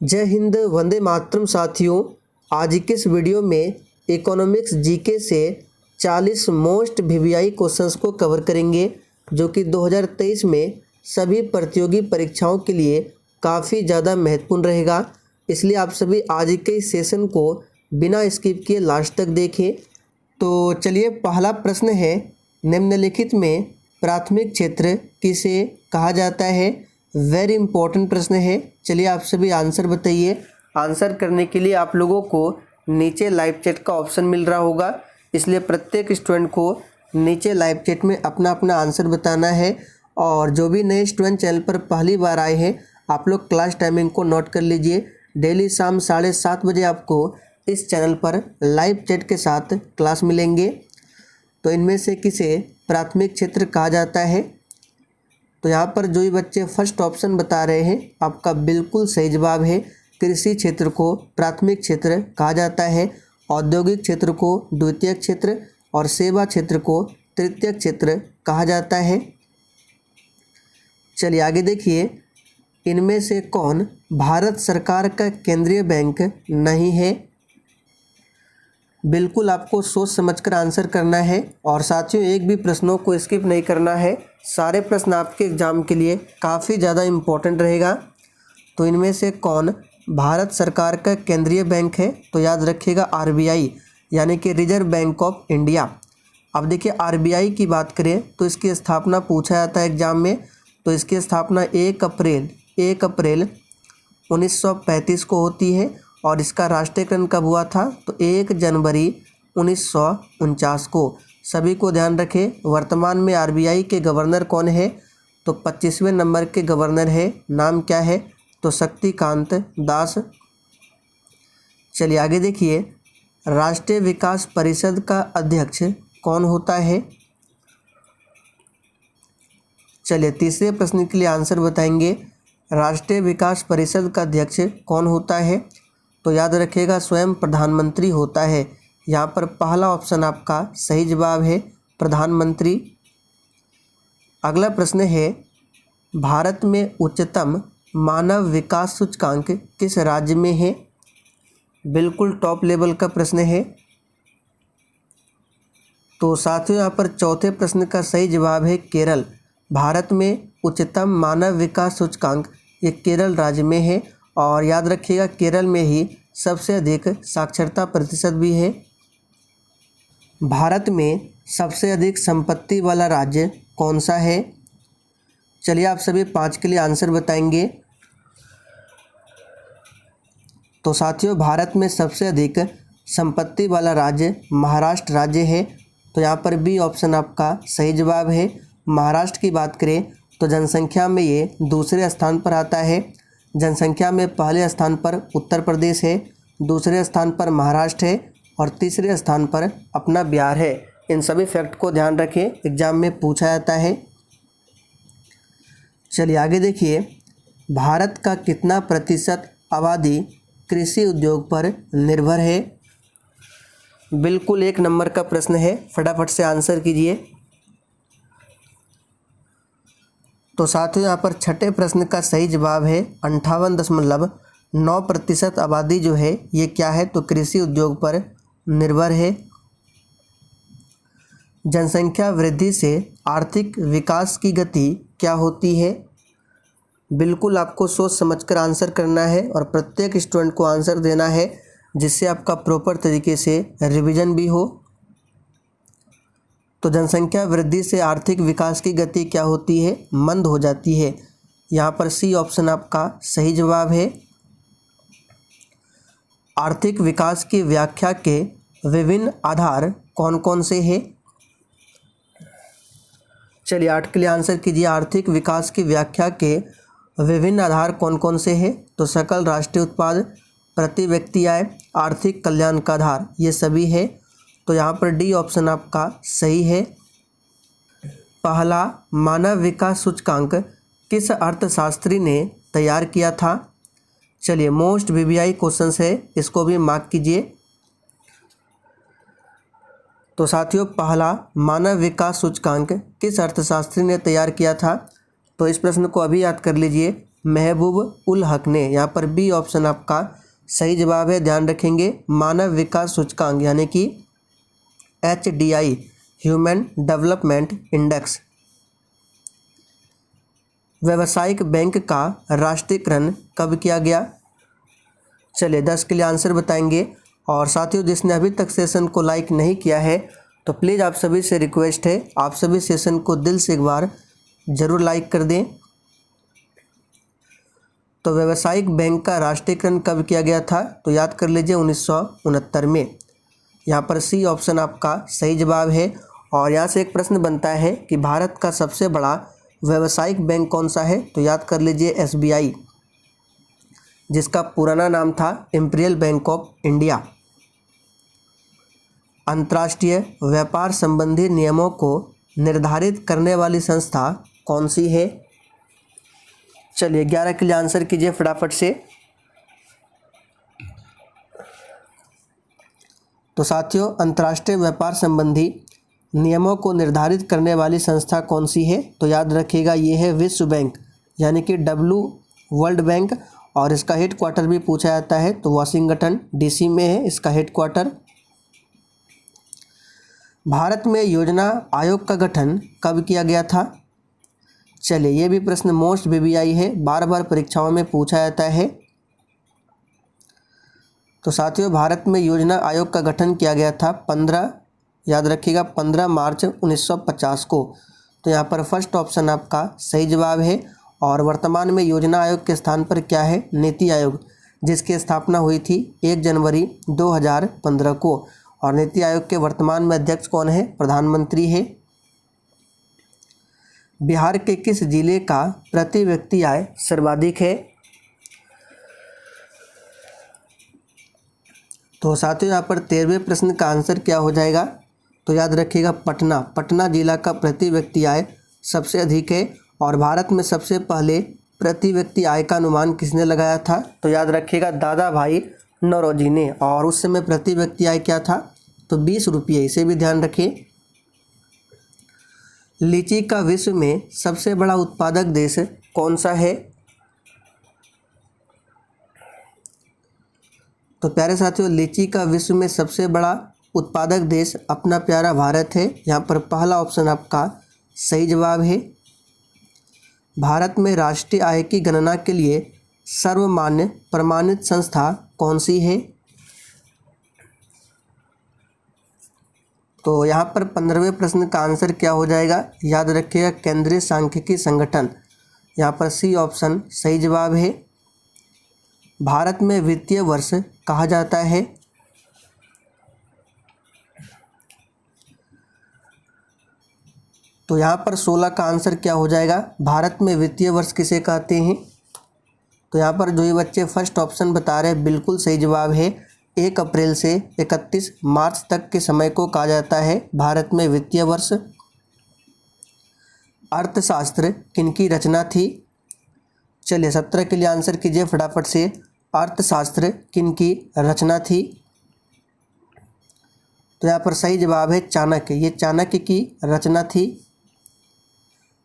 जय हिंद, वंदे मातरम साथियों। आज की इस वीडियो में इकोनॉमिक्स जीके से 40 मोस्ट वीवीआई क्वेश्चंस को कवर करेंगे, जो कि 2023 में सभी प्रतियोगी परीक्षाओं के लिए काफ़ी ज़्यादा महत्वपूर्ण रहेगा। इसलिए आप सभी आज के इस सेशन को बिना स्किप किए लास्ट तक देखें। तो चलिए, पहला प्रश्न है, निम्नलिखित में प्राथमिक क्षेत्र किसे कहा जाता है। वेरी इंपॉर्टेंट प्रश्न है। चलिए आप सभी आंसर बताइए। आंसर करने के लिए आप लोगों को नीचे लाइव चैट का ऑप्शन मिल रहा होगा, इसलिए प्रत्येक स्टूडेंट को नीचे लाइव चैट में अपना अपना आंसर बताना है। और जो भी नए स्टूडेंट चैनल पर पहली बार आए हैं, आप लोग क्लास टाइमिंग को नोट कर लीजिए। डेली शाम 7:30 बजे आपको इस चैनल पर लाइव चैट के साथ क्लास मिलेंगे। तो इनमें से किसे प्राथमिक क्षेत्र कहा जाता है? तो यहाँ पर जो भी बच्चे फर्स्ट ऑप्शन बता रहे हैं, आपका बिल्कुल सही जवाब है। कृषि क्षेत्र को प्राथमिक क्षेत्र कहा जाता है, औद्योगिक क्षेत्र को द्वितीयक क्षेत्र और सेवा क्षेत्र को तृतीयक क्षेत्र कहा जाता है। चलिए आगे देखिए, इनमें से कौन भारत सरकार का केंद्रीय बैंक नहीं है? बिल्कुल आपको सोच समझकर आंसर करना है और साथियों एक भी प्रश्नों को स्किप नहीं करना है। सारे प्रश्न आपके एग्जाम के लिए काफ़ी ज़्यादा इम्पोर्टेंट रहेगा। तो इनमें से कौन भारत सरकार का केंद्रीय बैंक है? तो याद रखिएगा आरबीआई, यानी कि रिजर्व बैंक ऑफ इंडिया। अब देखिए, आरबीआई की बात करें तो इसकी स्थापना पूछा जाता है एग्जाम में। तो इसकी स्थापना 1 अप्रैल 1935 को होती है और इसका राष्ट्रीयकरण कब हुआ था? तो 1 जनवरी 1949 को। सभी को ध्यान रखें। वर्तमान में आरबीआई के गवर्नर कौन है? तो 25वें नंबर के गवर्नर है। नाम क्या है? तो शक्तिकांत दास। चलिए आगे देखिए, राष्ट्रीय विकास परिषद का अध्यक्ष कौन होता है? चलिए तीसरे प्रश्न के लिए आंसर बताएंगे। राष्ट्रीय विकास परिषद का अध्यक्ष कौन होता है? तो याद रखिएगा स्वयं प्रधानमंत्री होता है। यहाँ पर पहला ऑप्शन आपका सही जवाब है, प्रधानमंत्री। अगला प्रश्न है, भारत में उच्चतम मानव विकास सूचकांक किस राज्य में है? बिल्कुल टॉप लेवल का प्रश्न है। तो साथियों यहाँ पर चौथे प्रश्न का सही जवाब है केरल। भारत में उच्चतम मानव विकास सूचकांक ये केरल राज्य में है। और याद रखिएगा केरल में ही सबसे अधिक साक्षरता प्रतिशत भी है। भारत में सबसे अधिक संपत्ति वाला राज्य कौन सा है? चलिए आप सभी 5 के लिए आंसर बताएंगे। तो साथियों भारत में सबसे अधिक संपत्ति वाला राज्य महाराष्ट्र राज्य है। तो यहाँ पर बी ऑप्शन आपका सही जवाब है। महाराष्ट्र की बात करें तो जनसंख्या में ये दूसरे स्थान पर आता है। जनसंख्या में पहले स्थान पर उत्तर प्रदेश है, दूसरे स्थान पर महाराष्ट्र है और तीसरे स्थान पर अपना बिहार है। इन सभी फैक्ट को ध्यान रखें, एग्जाम में पूछा जाता है। चलिए आगे देखिए, भारत का कितना प्रतिशत आबादी कृषि उद्योग पर निर्भर है? बिल्कुल 1 नंबर का प्रश्न है, फटाफट से आंसर कीजिए। तो साथियों यहाँ पर छठे प्रश्न का सही जवाब है 58.9% आबादी जो है ये क्या है? तो कृषि उद्योग पर निर्भर है। जनसंख्या वृद्धि से आर्थिक विकास की गति क्या होती है? बिल्कुल आपको सोच समझकर आंसर करना है और प्रत्येक स्टूडेंट को आंसर देना है, जिससे आपका प्रॉपर तरीके से रिवीजन भी हो। तो जनसंख्या वृद्धि से आर्थिक विकास की गति क्या होती है? मंद हो जाती है। यहाँ पर सी ऑप्शन आपका सही जवाब है। आर्थिक विकास की व्याख्या के विभिन्न आधार कौन कौन से हैं? चलिए 8 के लिए आंसर कीजिए। आर्थिक विकास की व्याख्या के विभिन्न आधार कौन कौन से हैं? तो सकल राष्ट्रीय उत्पाद, प्रति व्यक्ति आय, आर्थिक कल्याण का आधार, ये सभी है। तो यहाँ पर डी ऑप्शन आपका सही है। पहला मानव विकास सूचकांक किस अर्थशास्त्री ने तैयार किया था? चलिए मोस्ट वीवीआई क्वेश्चन है, इसको भी मार्क कीजिए। तो साथियों पहला मानव विकास सूचकांक किस अर्थशास्त्री ने तैयार किया था? तो इस प्रश्न को अभी याद कर लीजिए। महबूब उल हक ने। यहाँ पर बी ऑप्शन आपका सही जवाब है, ध्यान रखेंगे। मानव विकास सूचकांक यानी कि HDI ह्यूमन डेवलपमेंट इंडेक्स। व्यावसायिक बैंक का राष्ट्रीयकरण कब किया गया? चलिए 10 के लिए आंसर बताएंगे। और साथियों, जिसने अभी तक सेशन को लाइक नहीं किया है तो प्लीज़ आप सभी से रिक्वेस्ट है, आप सभी सेशन को दिल से एक बार ज़रूर लाइक कर दें। तो व्यावसायिक बैंक का राष्ट्रीयकरण कब किया गया था? तो याद कर लीजिए 1969 में। यहाँ पर सी ऑप्शन आपका सही जवाब है। और यहाँ से एक प्रश्न बनता है कि भारत का सबसे बड़ा व्यावसायिक बैंक कौन सा है? तो याद कर लीजिए SBI, जिसका पुराना नाम था इंपीरियल बैंक ऑफ इंडिया। अंतर्राष्ट्रीय व्यापार संबंधी नियमों को निर्धारित करने वाली संस्था कौन सी है? चलिए 11 के लिए आंसर कीजिए फटाफट से। तो साथियों, अंतर्राष्ट्रीय व्यापार संबंधी नियमों को निर्धारित करने वाली संस्था कौन सी है? तो याद रखिएगा ये है विश्व बैंक यानी कि वर्ल्ड बैंक। और इसका हेडक्वार्टर भी पूछा जाता है तो वाशिंगटन DC में है इसका हेडक्वार्टर। भारत में योजना आयोग का गठन कब किया गया था? चलिए ये भी प्रश्न मोस्ट VVI है, बार बार परीक्षाओं में पूछा जाता है। तो साथियों, भारत में योजना आयोग का गठन किया गया था 15 मार्च 1950 को। तो यहाँ पर फर्स्ट ऑप्शन आपका सही जवाब है। और वर्तमान में योजना आयोग के स्थान पर क्या है? नीति आयोग, जिसकी स्थापना हुई थी 1 जनवरी 2015 को। और नीति आयोग के वर्तमान में अध्यक्ष कौन है? प्रधानमंत्री है। बिहार के किस जिले का प्रति व्यक्ति आय सर्वाधिक है? तो साथियों, यहाँ पर 13वें प्रश्न का आंसर क्या हो जाएगा? तो याद रखिएगा पटना जिला का प्रति व्यक्ति आय सबसे अधिक है। और भारत में सबसे पहले प्रति व्यक्ति आय का अनुमान किसने लगाया था? तो याद रखिएगा दादा भाई नौरोजी ने। और उस समय प्रति व्यक्ति आय क्या था? तो 20 रुपये, इसे भी ध्यान रखिए। लीची का विश्व में सबसे बड़ा उत्पादक देश कौन सा है? तो प्यारे साथियों, लीची का विश्व में सबसे बड़ा उत्पादक देश अपना प्यारा भारत है। यहाँ पर पहला ऑप्शन आपका सही जवाब है। भारत में राष्ट्रीय आय की गणना के लिए सर्वमान्य प्रमाणित संस्था कौन सी है? तो यहाँ पर 15वें प्रश्न का आंसर क्या हो जाएगा? याद रखिएगा केंद्रीय सांख्यिकी संगठन। यहाँ पर सी ऑप्शन सही जवाब है। भारत में वित्तीय वर्ष कहा जाता है? तो यहाँ पर 16 का आंसर क्या हो जाएगा? भारत में वित्तीय वर्ष किसे कहते हैं? तो यहाँ पर जो ये बच्चे फर्स्ट ऑप्शन बता रहे हैं बिल्कुल सही जवाब है। 1 अप्रैल से 31 मार्च तक के समय को कहा जाता है भारत में वित्तीय वर्ष। अर्थशास्त्र किनकी रचना थी? चलिए 17 के लिए आंसर कीजिए फटाफट से। अर्थशास्त्र किनकी रचना थी? तो यहाँ पर सही जवाब है चाणक्य। ये चाणक्य की रचना थी।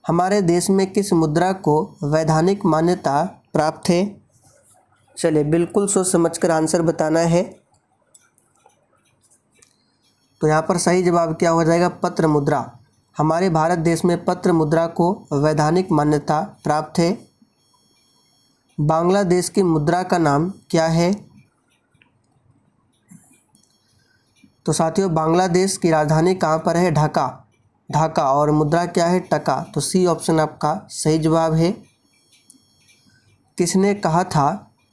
हमारे देश में किस मुद्रा को वैधानिक मान्यता प्राप्त है? चलिए बिल्कुल सोच समझकर आंसर बताना है। तो यहाँ पर सही जवाब क्या हो जाएगा? पत्र मुद्रा। हमारे भारत देश में पत्र मुद्रा को वैधानिक मान्यता प्राप्त है। बांग्लादेश की मुद्रा का नाम क्या है? तो साथियों, बांग्लादेश की राजधानी कहाँ पर है? ढाका। और मुद्रा क्या है? टका। तो सी ऑप्शन आपका सही जवाब है। किसने कहा था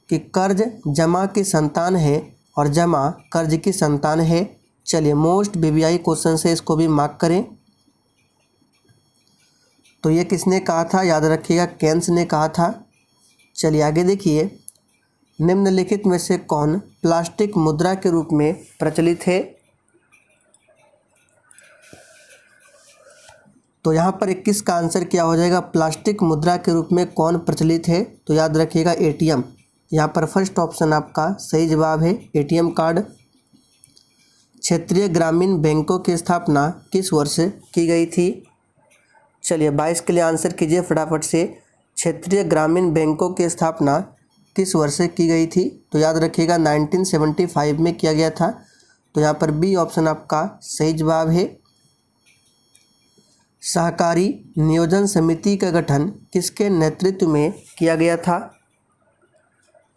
कि कर्ज जमा की संतान है और जमा कर्ज की संतान है? चलिए मोस्ट VVI क्वेश्चन से इसको भी मार्क करें। तो ये किसने कहा था? याद रखिएगा केन्स ने कहा था। चलिए आगे देखिए, निम्नलिखित में से कौन प्लास्टिक मुद्रा के रूप में प्रचलित है? तो यहाँ पर 21 का आंसर क्या हो जाएगा? प्लास्टिक मुद्रा के रूप में कौन प्रचलित है? तो याद रखिएगा ATM। यहाँ पर फर्स्ट ऑप्शन आपका सही जवाब है ATM कार्ड। क्षेत्रीय ग्रामीण बैंकों की स्थापना किस वर्ष की गई थी? चलिए 22 के लिए आंसर कीजिए फटाफट से। क्षेत्रीय ग्रामीण बैंकों की स्थापना किस वर्ष की गई थी? तो याद रखिएगा 1975 में किया गया था। तो यहाँ पर बी ऑप्शन आपका सही जवाब है। सहकारी नियोजन समिति का गठन किसके नेतृत्व में किया गया था?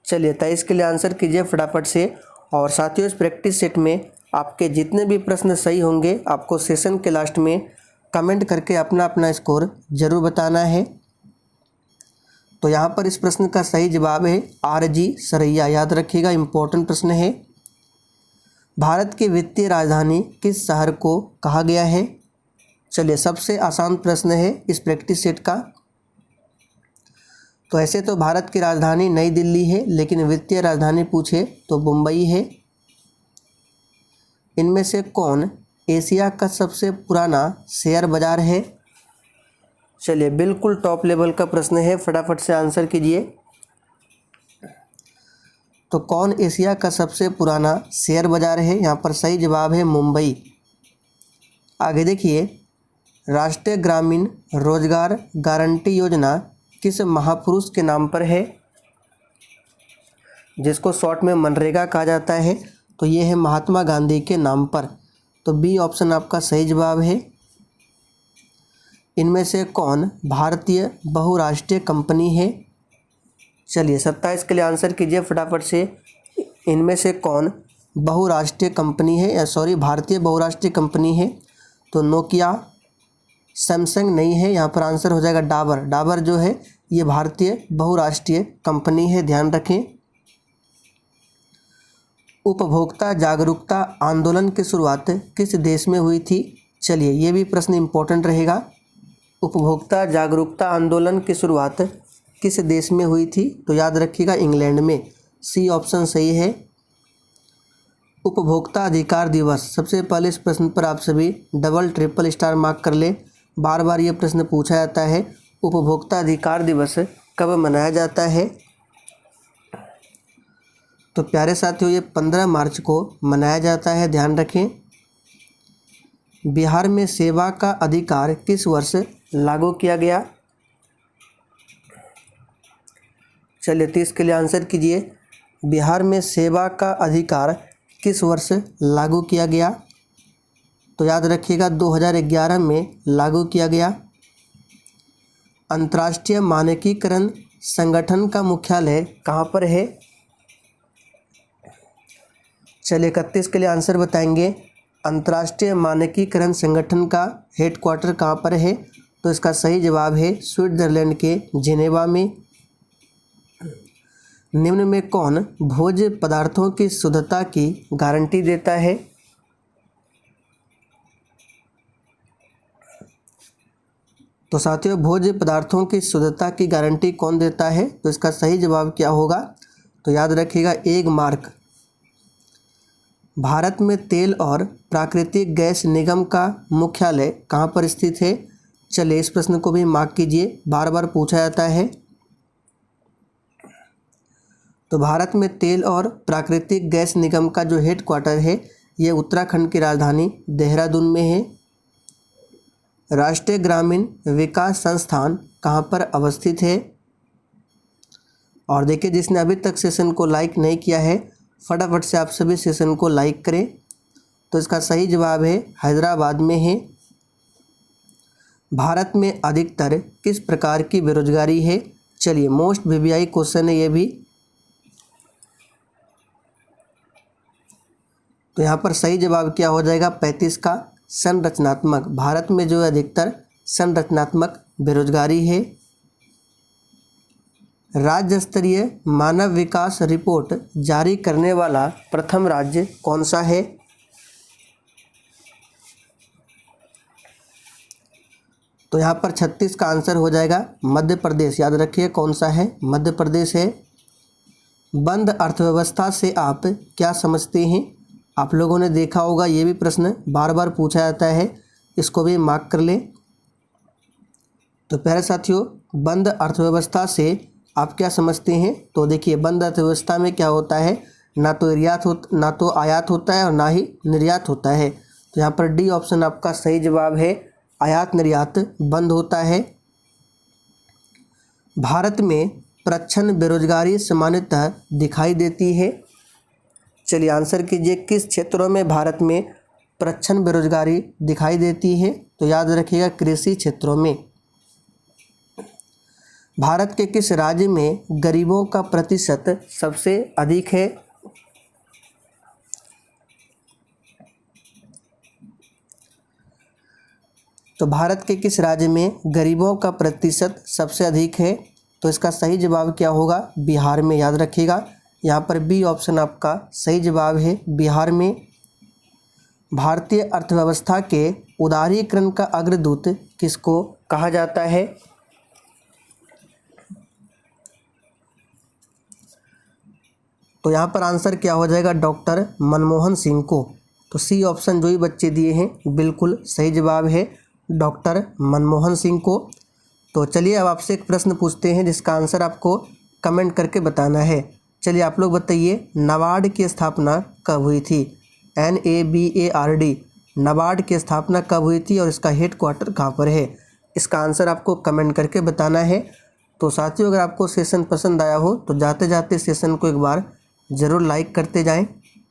चलिए 23 के लिए आंसर कीजिए फटाफट से। और साथियों इस प्रैक्टिस सेट में आपके जितने भी प्रश्न सही होंगे आपको सेशन के लास्ट में कमेंट करके अपना अपना स्कोर जरूर बताना है। तो यहाँ पर इस प्रश्न का सही जवाब है RG सरैया। याद रखिएगा इम्पोर्टेंट प्रश्न है। भारत की वित्तीय राजधानी किस शहर को कहा गया है? चलिए सबसे आसान प्रश्न है इस प्रैक्टिस सेट का। तो ऐसे तो भारत की राजधानी नई दिल्ली है, लेकिन वित्तीय राजधानी पूछे तो मुंबई है। इनमें से कौन एशिया का सबसे पुराना शेयर बाजार है? चलिए बिल्कुल टॉप लेवल का प्रश्न है, फटाफट से आंसर कीजिए। तो कौन एशिया का सबसे पुराना शेयर बाजार है? यहाँ पर सही जवाब है मुंबई। आगे देखिए, राष्ट्रीय ग्रामीण रोजगार गारंटी योजना किस महापुरुष के नाम पर है? जिसको शॉर्ट में मनरेगा कहा जाता है। तो ये है महात्मा गांधी के नाम पर। तो बी ऑप्शन आपका सही जवाब है। इनमें से कौन भारतीय बहुराष्ट्रीय कंपनी है? चलिए 27 के लिए आंसर कीजिए फटाफट से। इनमें से कौन बहुराष्ट्रीय कंपनी है, या सॉरी भारतीय बहुराष्ट्रीय कंपनी है? तो नोकिया, सैमसंग नहीं है, यहाँ पर आंसर हो जाएगा डाबर। डाबर जो है ये भारतीय बहुराष्ट्रीय कंपनी है, ध्यान रखें। उपभोक्ता जागरूकता आंदोलन की शुरुआत किस देश में हुई थी? चलिए ये भी प्रश्न इम्पोर्टेंट रहेगा। उपभोक्ता जागरूकता आंदोलन की शुरुआत किस देश में हुई थी? तो याद रखिएगा इंग्लैंड में। सी ऑप्शन सही है। उपभोक्ता अधिकार दिवस, सबसे पहले इस प्रश्न पर आप सभी डबल ट्रिपल स्टार मार्क कर ले। बार बार ये प्रश्न पूछा जाता है, उपभोक्ता अधिकार दिवस कब मनाया जाता है? तो प्यारे साथियों ये 15 मार्च को मनाया जाता है, ध्यान रखें। बिहार में सेवा का अधिकार किस वर्ष लागू किया गया? चलिए 30 के लिए आंसर कीजिए। बिहार में सेवा का अधिकार किस वर्ष लागू किया गया? तो याद रखिएगा 2011 में लागू किया गया। अंतर्राष्ट्रीय मानकीकरण संगठन का मुख्यालय कहाँ पर है? चलिए 31 के लिए आंसर बताएंगे। अंतर्राष्ट्रीय मानकीकरण संगठन का हेडक्वार्टर कहाँ पर है? तो इसका सही जवाब है स्विट्जरलैंड के जिनेवा में। निम्न में कौन भोज्य पदार्थों की शुद्धता की गारंटी देता है? तो साथियों भोज्य पदार्थों की शुद्धता की गारंटी कौन देता है? तो इसका सही जवाब क्या होगा? तो याद रखिएगा एग मार्क। भारत में तेल और प्राकृतिक गैस निगम का मुख्यालय कहाँ पर स्थित है? चलिए इस प्रश्न को भी मार्क कीजिए, बार बार पूछा जाता है। तो भारत में तेल और प्राकृतिक गैस निगम का जो हेडक्वार्टर है ये उत्तराखंड की राजधानी देहरादून में है। राष्ट्रीय ग्रामीण विकास संस्थान कहाँ पर अवस्थित है? और देखिए जिसने अभी तक सेशन को लाइक नहीं किया है फटाफट से आप सभी सेशन को लाइक करें। तो इसका सही जवाब है हैदराबाद में है। भारत में अधिकतर किस प्रकार की बेरोजगारी है? चलिए मोस्ट वीवीआई क्वेश्चन है ये भी। तो यहाँ पर सही जवाब क्या हो जाएगा 35 का संरचनात्मक। भारत में जो अधिकतर संरचनात्मक बेरोजगारी है। राज्य स्तरीय मानव विकास रिपोर्ट जारी करने वाला प्रथम राज्य कौन सा है? तो यहाँ पर 36 का आंसर हो जाएगा मध्य प्रदेश। याद रखिए कौन सा है? मध्य प्रदेश है। बंद अर्थव्यवस्था से आप क्या समझते हैं? आप लोगों ने देखा होगा ये भी प्रश्न बार बार पूछा जाता है, इसको भी मार्क कर लें। तो प्यारे साथियों बंद अर्थव्यवस्था से आप क्या समझते हैं? तो देखिए बंद अर्थव्यवस्था में क्या होता है, ना तो आयात होता है और ना ही निर्यात होता है। तो यहाँ पर डी ऑप्शन आपका सही जवाब है, आयात निर्यात बंद होता है। भारत में प्रच्छन्न बेरोजगारी सामान्यतः दिखाई देती है? चलिए आंसर कीजिए, किस क्षेत्रों में भारत में प्रच्छन्न बेरोजगारी दिखाई देती है? तो याद रखिएगा कृषि क्षेत्रों में। भारत के किस राज्य में गरीबों का प्रतिशत सबसे अधिक है? तो भारत के किस राज्य में गरीबों का प्रतिशत सबसे अधिक है? तो इसका सही जवाब क्या होगा? बिहार में। याद रखिएगा, यहाँ पर बी ऑप्शन आपका सही जवाब है, बिहार में। भारतीय अर्थव्यवस्था के उदारीकरण का अग्रदूत किसको कहा जाता है? तो यहाँ पर आंसर क्या हो जाएगा? डॉक्टर मनमोहन सिंह को। तो सी ऑप्शन जो ही बच्चे दिए हैं बिल्कुल सही जवाब है, डॉक्टर मनमोहन सिंह को। तो चलिए अब आपसे एक प्रश्न पूछते हैं जिसका आंसर आपको कमेंट करके बताना है। चलिए आप लोग बताइए, नाबार्ड की स्थापना कब हुई थी? NABARD, नाबार्ड की स्थापना कब हुई थी और इसका हेड क्वार्टर कहाँ पर है? इसका आंसर आपको कमेंट करके बताना है। तो साथियों, अगर आपको सेशन पसंद आया हो तो जाते जाते सेशन को एक बार ज़रूर लाइक करते जाएं।